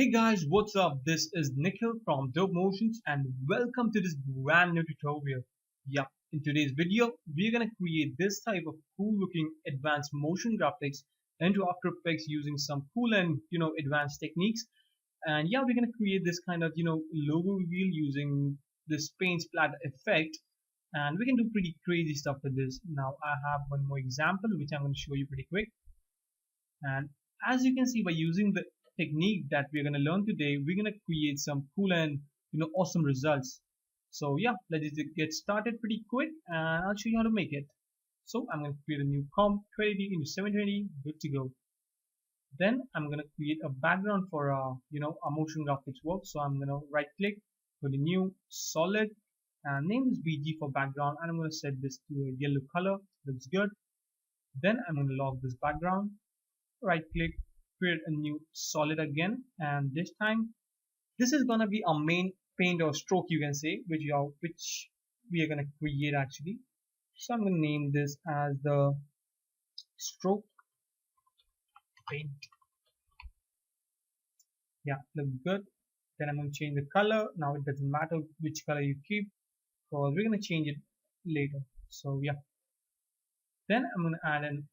Hey guys, what's up? This is Nikhil from Dope Motions and welcome to this brand new tutorial. Yeah, in today's video, we're gonna create this type of cool looking advanced motion graphics into After Effects using some cool and advanced techniques. And yeah, we're gonna create this kind of logo reveal using this paint splatter effect. And we can do pretty crazy stuff with this. Now I have one more example which I'm gonna show you pretty quick. And as you can see, by using the technique that we're going to learn today, we're going to create some cool and awesome results. So yeah, let's just get started pretty quick and I'll show you how to make it. So I'm going to create a new comp 2080 into 720, good to go. Then I'm going to create a background for our motion graphics work. So I'm going to right click, go to new solid and name this BG for background, and I'm going to set this to a yellow color. Looks good. Then I'm going to log this background, right click, create a new solid again, and this time this is gonna be our main paint or stroke, you can say, which we are gonna create actually. So I'm gonna name this as the stroke paint. Yeah, looks good. Then I'm gonna change the color. Now it doesn't matter which color you keep because we're gonna change it later. So yeah, then I'm gonna add an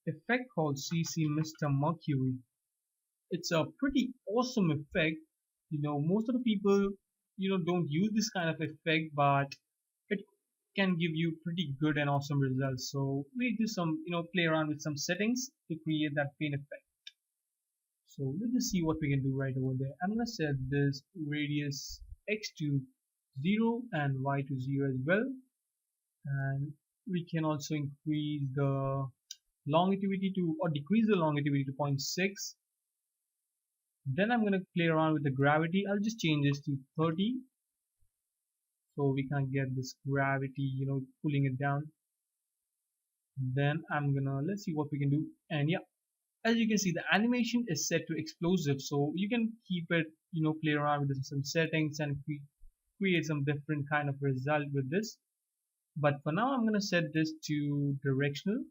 effect called CC mr.mercury. It's a pretty awesome effect. Most of the people don't use this kind of effect, but it can give you pretty good and awesome results. So we do some play around with some settings to create that paint effect. So let's just see what we can do right over there. I'm gonna set this radius x to 0 and y to 0 as well, and we can also increase the longevity to, or decrease the longevity to 0.6. Then I'm going to play around with the gravity. I'll just change this to 30 so we can get this gravity pulling it down. Then I'm gonna, let's see what we can do. And yeah, as you can see, the animation is set to explosive, so you can keep it play around with some settings and create some different kind of result with this. But for now I'm going to set this to directional,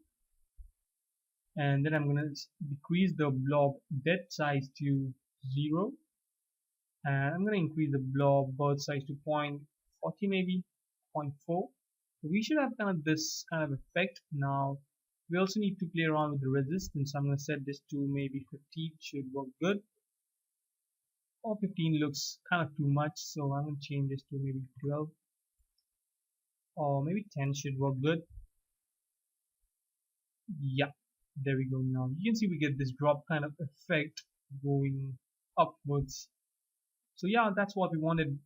and then I'm going to decrease the blob depth size to 0, and I'm going to increase the blob birth size to 0.40, maybe 0.4. So we should have kind of this kind of effect. Now we also need to play around with the resistance. I'm going to set this to maybe 15, should work good, or 15 looks kind of too much, so I'm going to change this to maybe 12, or maybe 10 should work good. Yeah, there we go. Now you can see we get this drop kind of effect going upwards. So yeah, that's what we wanted.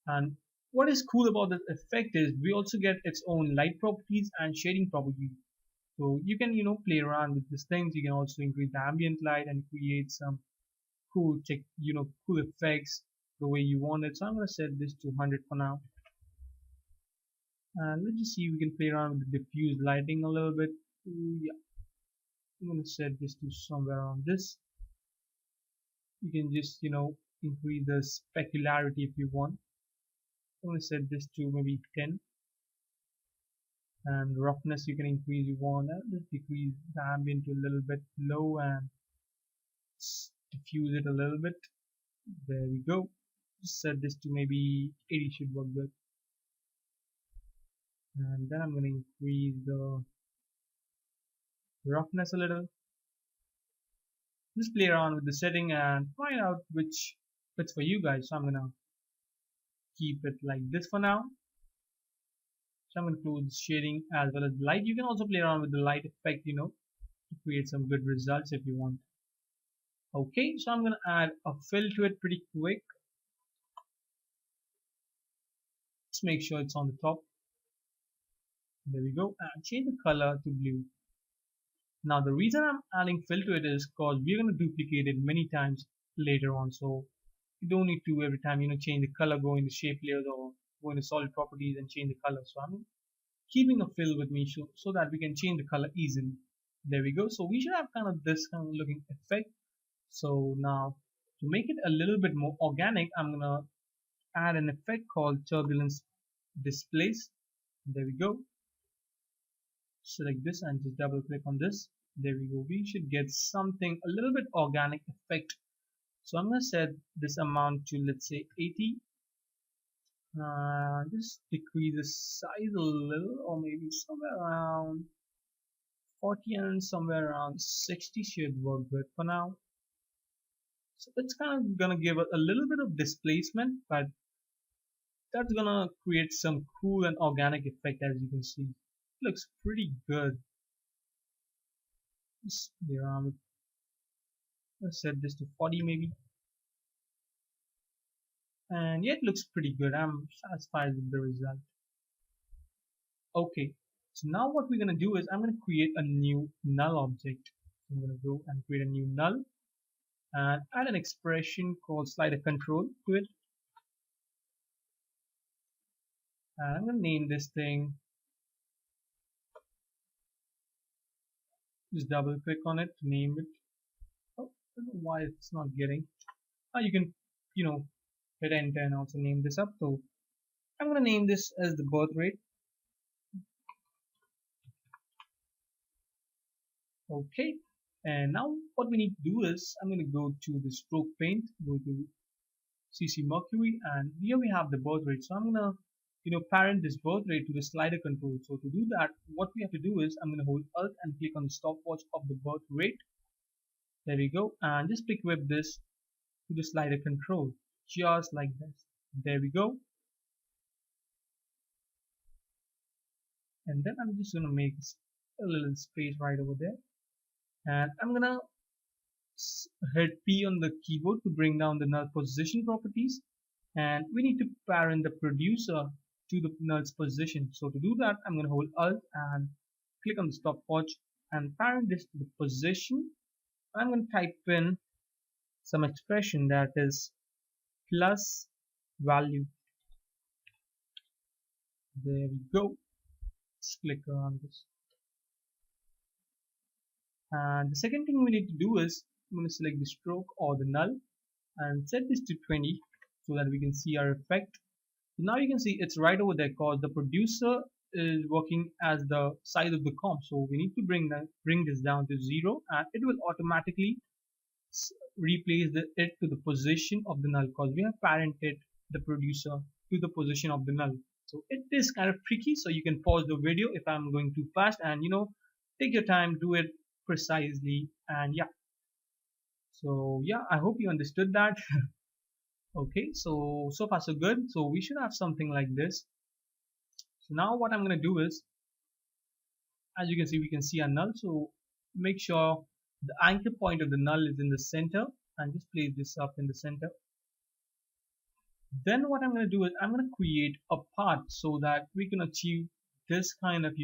And what is cool about this effect is we also get its own light properties and shading properties. So you can play around with these things. You can also increase the ambient light and create some cool cool effects the way you want it. So I'm gonna set this to 100 for now. And let's just see, we can play around with the diffuse lighting a little bit. Yeah, I'm gonna set this to somewhere around this. You can just increase the specularity if you want. I'm going to set this to maybe 10, and roughness you can increase you want. Just decrease the ambient to a little bit low and diffuse it a little bit. There we go. Just set this to maybe 80, should work good. And then I'm going to increase the roughness a little. Just play around with the setting and find out which fits for you guys. So I'm going to keep it like this for now. So I'm going to close shading as well as light. You can also play around with the light effect, to create some good results if you want. Okay, so I'm going to add a fill to it pretty quick. Just make sure it's on the top. There we go. And change the color to blue. Now the reason I'm adding fill to it is because we're going to duplicate it many times later on. So you don't need to every time change the color, go into shape layers or go into solid properties and change the color. So I'm keeping a fill with me so that we can change the color easily. There we go. So we should have kind of this kind of looking effect. So now to make it a little bit more organic, I'm gonna add an effect called turbulence displace. There we go. Select this and just double click on this. There we go. We should get something a little bit organic effect So I'm going to set this amount to, let's say, 80. Just decrease the size a little, or maybe somewhere around 40, and somewhere around 60 should work good for now. So it's kind of gonna give a little bit of displacement, but that's gonna create some cool and organic effect. As you can see, it looks pretty good. Just play around with, let's set this to 40 maybe, and yeah, it looks pretty good. I'm satisfied with the result. Okay, so now what we're gonna do is I'm gonna create a new null object. I'm gonna go and create a new null and add an expression called slider control to it. And I'm gonna name this thing. Just double click on it to name it. Oh, I don't know why it's not getting. You can, you know, hit enter and also name this up. So I'm gonna name this as the birth rate. Okay. And now what we need to do is I'm gonna go to the stroke paint, go to mr.mercury, and here we have the birth rate. So I'm gonna, parent this birth rate to the slider control. So to do that, what we have to do is I'm gonna hold Alt and click on the stopwatch of the birth rate. There we go, and just pick with this to the slider control, just like this. There we go. And then I'm just gonna make a little space right over there, and I'm gonna hit P on the keyboard to bring down the null position properties, and we need to parent the producer to the null's position. So to do that, I'm going to hold Alt and click on the stopwatch and parent this to the position. I'm going to type in some expression that is plus value. There we go. Just click around this. And the second thing we need to do is I'm going to select the stroke or the null and set this to 20 so that we can see our effect. So now you can see it's right over there because the producer is working as the size of the comp. So we need to bring this down to 0, and it will automatically replace it to the position of the null because we have parented the producer to the position of the null. So it is kind of tricky, so you can pause the video if I'm going too fast, and take your time, do it precisely, and yeah. So yeah, I hope you understood that. Okay, so far so good. So we should have something like this. So now what I'm going to do is, as you can see, we can see a null. So make sure the anchor point of the null is in the center, and just place this up in the center. Then what I'm going to do is I'm going to create a path so that we can achieve this kind of,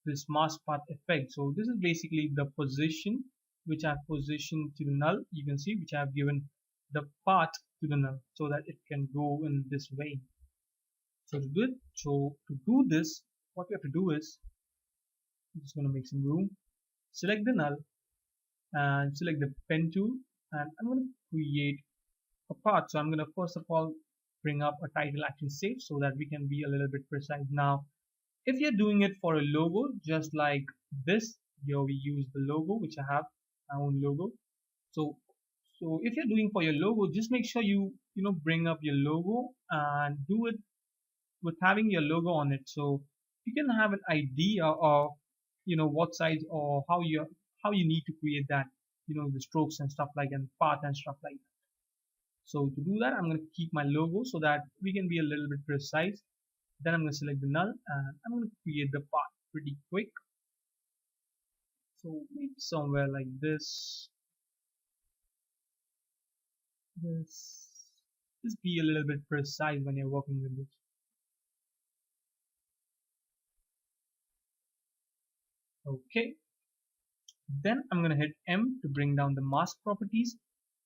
this mask path effect. So this is basically the position which I've positioned to the null. You can see which I've given the path to the null so that it can go in this way. So to do this, what we have to do is I'm just going to make some room, select the null and select the pen tool, and I'm going to create a path. So I'm going to first of all bring up a title action save so that we can be a little bit precise. Now if you're doing it for a logo just like this, here we use the logo which I have my own logo. So if you're doing for your logo, just make sure you bring up your logo and do it with having your logo on it, so you can have an idea of what size or how you need to create that, the strokes and stuff like and path and stuff like that. So to do that, I'm going to keep my logo so that we can be a little bit precise. Then I'm going to select the null and I'm going to create the path pretty quick. So maybe somewhere like this. Just be a little bit precise when you're working with this. Okay. Then I'm going to hit M to bring down the mask properties,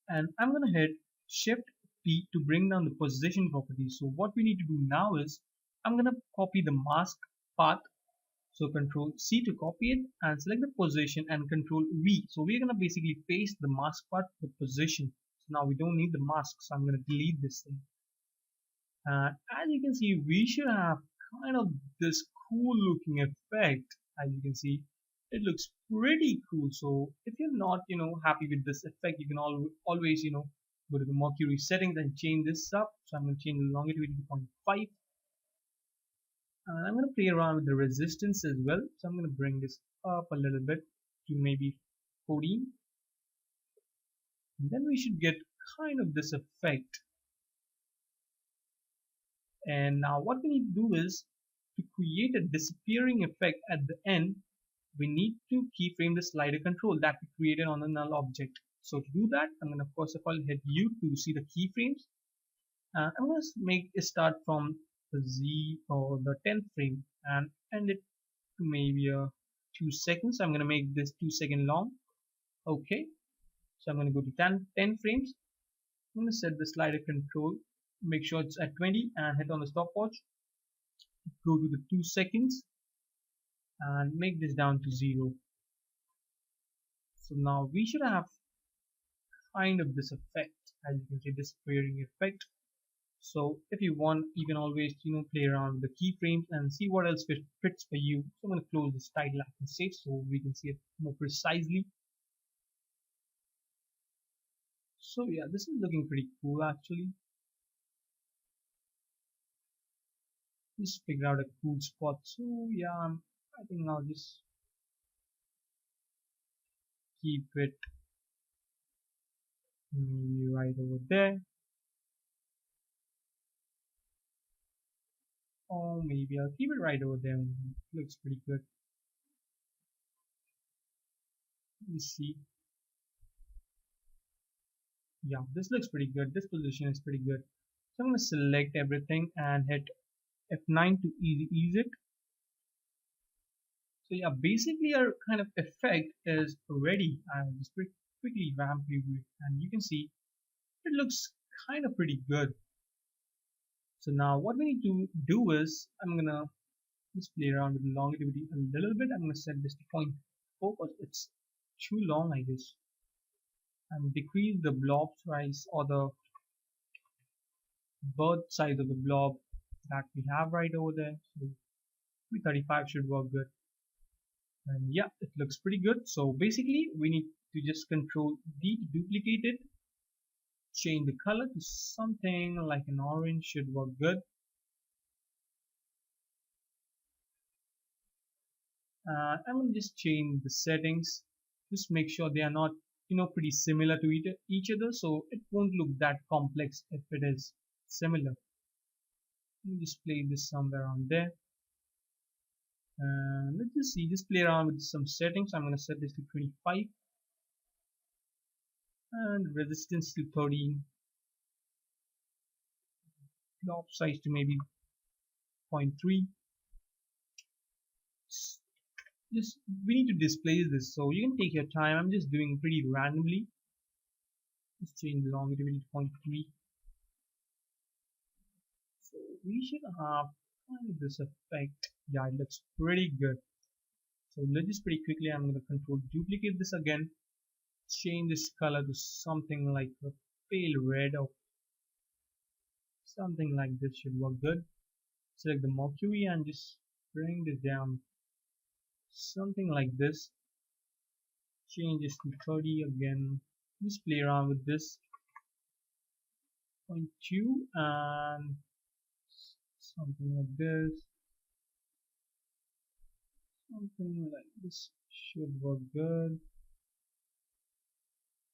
and I'm going to hit Shift P to bring down the position properties. So what we need to do now is I'm going to copy the mask path. So Control C to copy it and select the position and Control V. So we're going to basically paste the mask path to the position. So now we don't need the mask, so I'm going to delete this thing. As you can see, we should have kind of this cool looking effect, as you can see. it looks pretty cool. So if you're not happy with this effect, you can always go to the Mercury settings and change this up. So I'm going to change the longevity to 0.5, and I'm going to play around with the resistance as well. So I'm going to bring this up a little bit to maybe 14, and then we should get kind of this effect. And now what we need to do is to create a disappearing effect at the end. We need to keyframe the slider control that we created on the null object. So to do that, I'm going to first of all hit U to see the keyframes. I'm going to make it start from the Z or the 10th frame and end it to maybe 2 seconds. I'm going to make this 2 second long. Okay, so I'm going to go to 10 frames. I'm going to set the slider control, make sure it's at 20 and hit on the stopwatch. Go to the 2 seconds and make this down to 0. So now we should have kind of this effect, as you can see, disappearing effect. So if you want, you can always play around with the keyframes and see what else fits for you. So I'm going to close this title and save so we can see it more precisely. So yeah, this is looking pretty cool actually. Just figure out a cool spot. So yeah, I think I'll just keep it maybe right over there, or maybe I'll keep it right over there. Looks pretty good. Let's see. Yeah, this looks pretty good. This position is pretty good. So I'm going to select everything and hit F9 to ease it. So yeah, basically our kind of effect is ready. I'll just quickly ramp you it, and you can see it looks kind of pretty good. So now what we need to do is I'm gonna just play around with the longevity a little bit. I'm gonna set this to 0.4 because it's too long, I guess, and decrease the blob size or the birth size of the blob that we have right over there. So 335 should work good. And yeah, it looks pretty good. So basically we need to just control D to duplicate it, change the color to something like an orange, should work good. I'm going to just change the settings, just make sure they are not pretty similar to each other, so it won't look that complex if it is similar. Let me just play this somewhere around there. Let's just see, just play around with some settings. I'm going to set this to 25 and resistance to 13, blob size to maybe 0.3. Just we need to displace this, so you can take your time. I'm just doing pretty randomly. Just change the longevity to 0.3. So we should have kind of this effect. Yeah, it looks pretty good. So let's just pretty quickly, I'm going to control duplicate this again, change this color to something like a pale red or something like this should work good. Select the Mercury and just bring this down something like this. Change this to 30 again. Just play around with this 0.2 and something like this. Something like this should work good.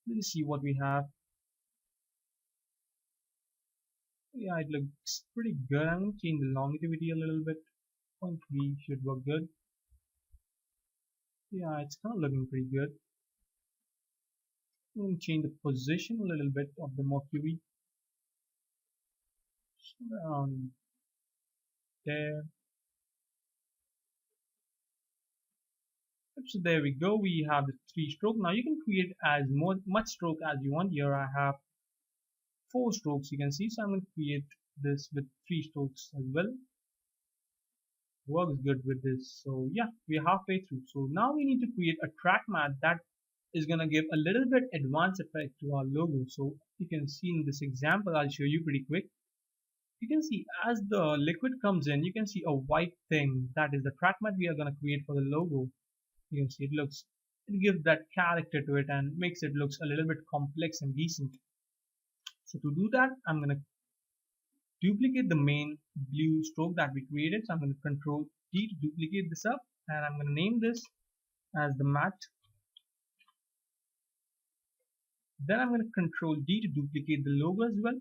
Let's see what we have. Yeah, it looks pretty good. I'm going to change the longevity a little bit. 0.3 should work good. Yeah, it's kind of looking pretty good. I'm going to change the position a little bit of the Mercury. Around there. So there we go. We have the 3-stroke. Now you can create as much stroke as you want. Here I have 4 strokes, you can see. So I'm going to create this with 3 strokes as well. Works good with this. So yeah, we're halfway through. So now we need to create a track matte that is going to give a little bit advanced effect to our logo. So you can see in this example, I'll show you pretty quick. You can see as the liquid comes in, you can see a white thing. That is the track matte we are going to create for the logo. You can see it gives that character to it and makes it looks a little bit complex and decent. So to do that, I'm going to duplicate the main blue stroke that we created. So I'm going to control D to duplicate this up, and I'm going to name this as the matte. Then I'm going to control D to duplicate the logo as well.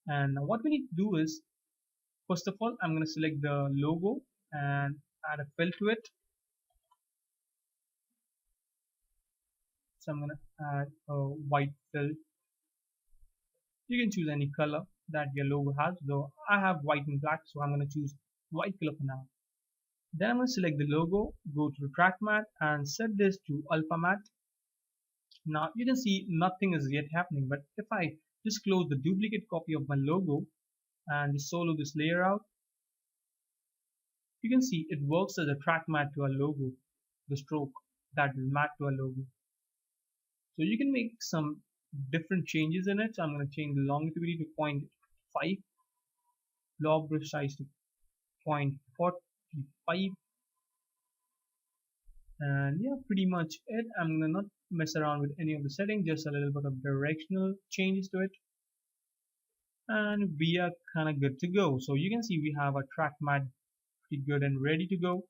And now what we need to do is, first of all, I'm going to select the logo and add a fill to it. So I'm going to add a white fill. You can choose any color that your logo has, though I have white and black, so I'm going to choose white color for now. Then I'm going to select the logo, go to the track matte and set this to alpha matte. Now you can see nothing is yet happening, but if I just close the duplicate copy of my logo and just solo this layer out, you can see it works as a track matte to our logo, the stroke that is matte to our logo. So you can make some different changes in it. So I'm going to change the longevity to 0.5, blob brush size to 0.45, and yeah, pretty much it. I'm gonna not mess around with any of the settings, just a little bit of directional changes to it, and we are kind of good to go. So you can see we have our track matte pretty good and ready to go,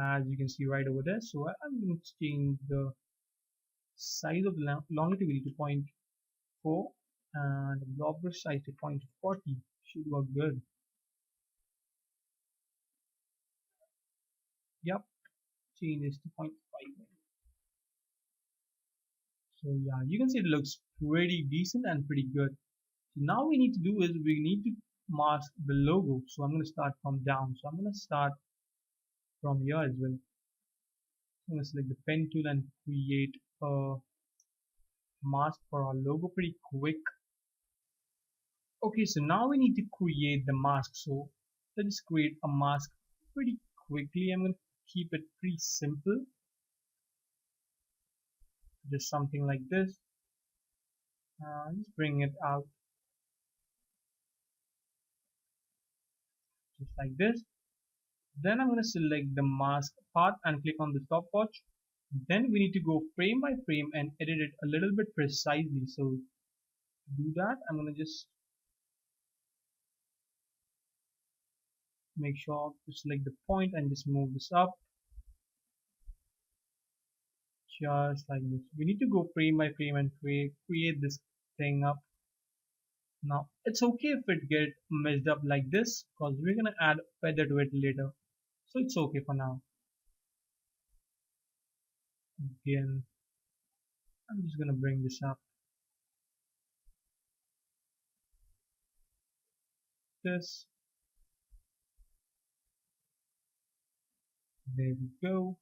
as you can see right over there. So I'm going to change the size of the longevity to 0.4 and the blob brush size to 0.40. Should work good. Yep, change this to 0.5. So yeah, you can see it looks pretty decent and pretty good. So now we need to do is we need to mask the logo. So I'm going to start from down. So I'm going to start from here as well. I'm going to select the pen tool and create a mask for our logo pretty quick. Okay, so now we need to create the mask. So let's create a mask pretty quickly. I'm going to keep it pretty simple. Just something like this. Just bring it out just like this. Then I'm going to select the mask path and click on the stopwatch. Then we need to go frame by frame and edit it a little bit precisely. So to do that, I'm going to just make sure to select the point and just move this up just like this. We need to go frame by frame and create this thing up. Now it's okay if it get messed up like this, because we're going to add feather to it later, so it's okay for now. Again, I'm just going to bring this up this. There we go.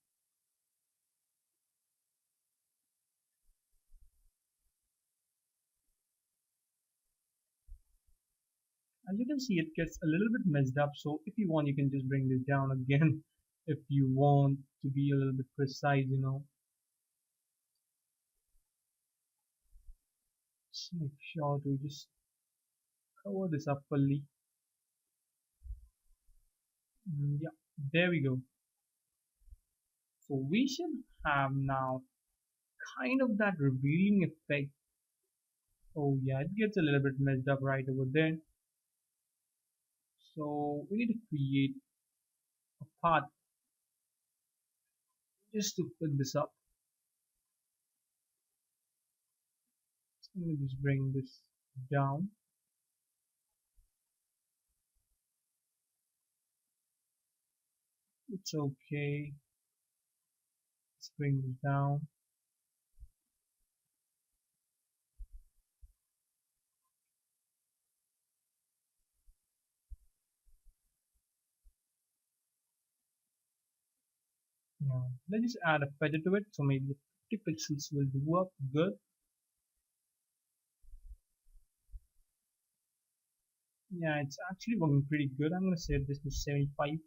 As you can see, it gets a little bit messed up, so if you want you can just bring this down again if you want to be a little bit precise, you know. Just make sure to just cover this up fully. Yeah, there we go. So we should have now kind of that revealing effect. Oh yeah, it gets a little bit messed up right over there. So we need to create a path just to put this up. Let me just bring this down. It's okay. Let's bring this down. Yeah, let's just add a feather to it, so maybe 50 pixels will do up good. Yeah, it's actually working pretty good. I'm gonna set this to 75.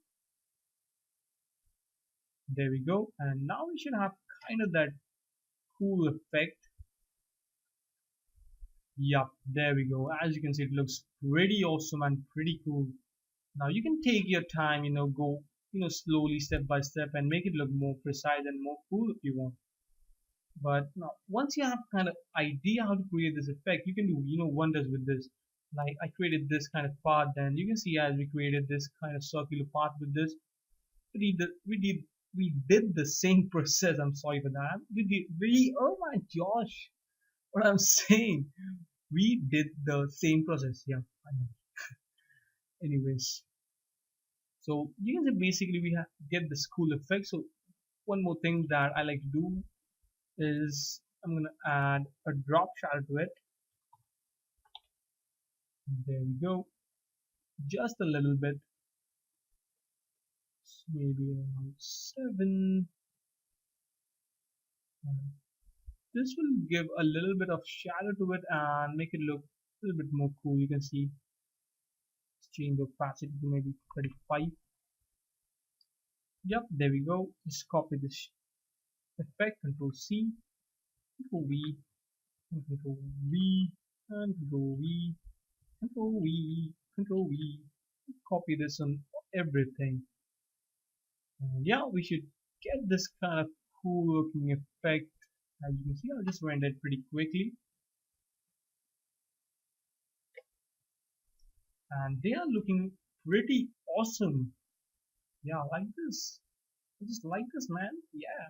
There we go, and now we should have kind of that cool effect. Yup, there we go. As you can see, it looks pretty awesome and pretty cool. Now you can take your time, you know, go slowly, step by step, and make it look more precise and more cool if you want. But now, once you have kind of idea how to create this effect, you can do wonders with this. Like I created this kind of path, then you can see as we created this kind of circular path with this, we did we did we did the same process. I'm sorry for that. We oh my gosh, what I'm saying, we did the same process. Yeah, I know. Anyways, so you can say basically we have get this cool effect. So one more thing that I like to do is I'm gonna add a drop shadow to it. There we go, just a little bit, maybe around 7. This will give a little bit of shadow to it and make it look a little bit more cool. You can see, let's change the opacity to maybe 35. Yep, there we go. Just copy this effect, Control C, Control V, and Control V, and Control V, Control V, Control V. Copy this on everything. And yeah, we should get this kind of cool looking effect. As you can see, I'll just render it pretty quickly. And they are looking pretty awesome. Yeah, I like this. I just like this, man. Yeah.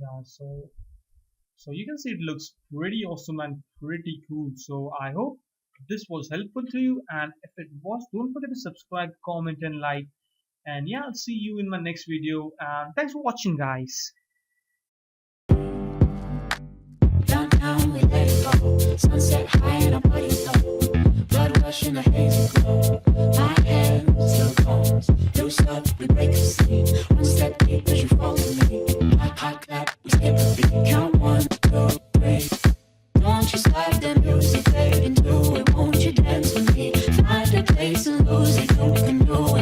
Yeah, so you can see it looks pretty awesome and pretty cool. So I hope this was helpful to you, and if it was, don't forget to subscribe, comment, and like. And yeah, I'll see you in my next video. And thanks for watching, guys. Downtown we let it go. Sunset high and our body low. Blood rush in a hazy glow. My hands still bones. Loose up, we break the scene. One step deep as you fall to me. Hot clap, we skip a beat. Count 1, 2, 3. Don't you stop the music, fade into it. Won't you dance with me? Find a place and lose it. You can do it.